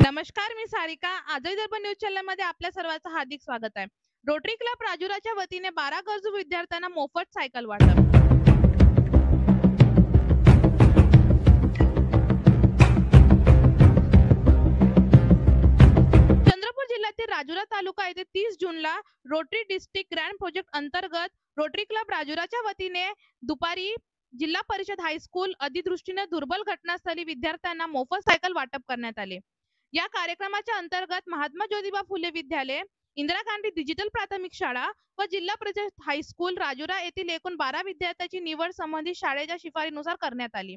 नमस्कार, मी सारिका. आजही दर्पण न्यूज चॅनलमध्ये आपल्या सर्वांचं हार्दिक स्वागत आहे. रोटरी क्लब राजुराच्या वतीने 12 गरजू विद्यार्थ्यांना मोफत सायकल वाटप. चंद्रपूर जिल्ह्यातील राजुरा तालुका येथे 30 जूनला रोटरी डिस्ट्रिक्ट ग्रँड प्रोजेक्ट अंतर्गत रोटरी क्लब राजुराच्या वतीने दुपारी जिल्हा परिषद हायस्कूल अधिदृष्टीने दुर्बल घटनास्थळी विद्यार्थ्यांना मोफत सायकल वाटप करण्यात आले. या कार्यक्रमाच्या अंतर्गत महात्मा ज्योतिबा फुले विद्यालय, इंदिरा गांधी डिजिटल प्राथमिक शाळा व जिल्हा परिषद हायस्कूल राजुरा येथील एकूण 12 विद्यार्थ्यांची निवड संबंधित शाळेच्या शिफारशीनुसार करण्यात आली.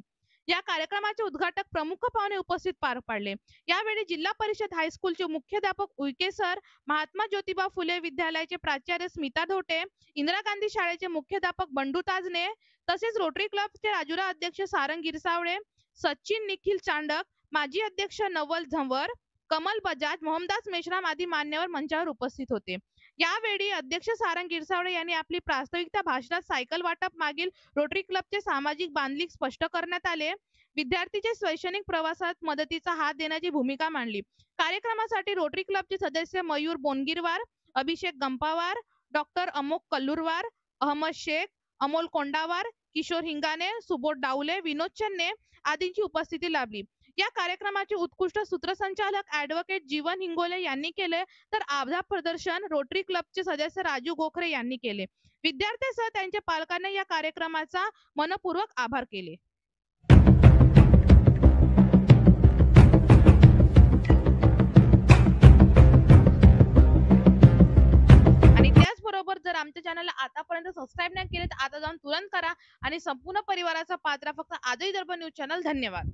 या कार्यक्रमाचे उद्घाटक प्रमुख पाहुणे उपस्थित पार पाडले. यावेळी जिल्हा परिषद हायस्कूलचे मुख्याध्यापक उईके सर, महात्मा ज्योतिबा फुले विद्यालयाचे प्राचार्य स्मिता धोटे, इंदिरा गांधी शाळेचे मुख्याध्यापक बंडू ताजने तसेच रोटरी क्लबचे राजुरा अध्यक्ष सारंग गिरसावळे, सचिन निखिल चांडक, माजी अध्यक्ष नवल झंवर, कमल बजाज, मोहम्मदास मेश्राम आदी मान्यवर मंचावर उपस्थित होते. यावेळी अध्यक्ष सारंग गिरसावळे यांनी आपली प्रास्ताविकता भाषणात सायकल वाटप मागील रोटरी क्लबचे सामाजिक बांधिलकी स्पष्ट करण्यात आले. विद्यार्थीचे शैक्षणिक प्रवासात मदतीचा हात देण्याची भूमिका मांडली. कार्यक्रमासाठी रोटरी क्लबचे सदस्य मयूर बोनगिरवार, अभिषेक गंपावार, डॉक्टर अमोक कल्लूरवार, अहमद शेख, अमोल कोंडावार, किशोर हिंगाने, सुबोध डावले, विनोद चन्ने आदींची उपस्थिती लाभली. या कार्यक्रमाचे उत्कृष्ट सूत्रसंचालक ॲडव्होकेट जीवन हिंगोले यांनी केले, तर आभार प्रदर्शन रोटरी क्लबचे सदस्य राजू गोखरे यांनी केले. विद्यार्थ्यांसह त्यांच्या पालकांनी या कार्यक्रमाचा मनपूर्वक आभार केले. आणि त्याचबरोबर जर आमच्या चॅनलला आतापर्यंत सबस्क्राईब नाही केले तर आता जाऊन तुरंत करा आणि संपूर्ण परिवाराचा पात्रा फक्त आजही दर्पण न्यूज चॅनल. धन्यवाद.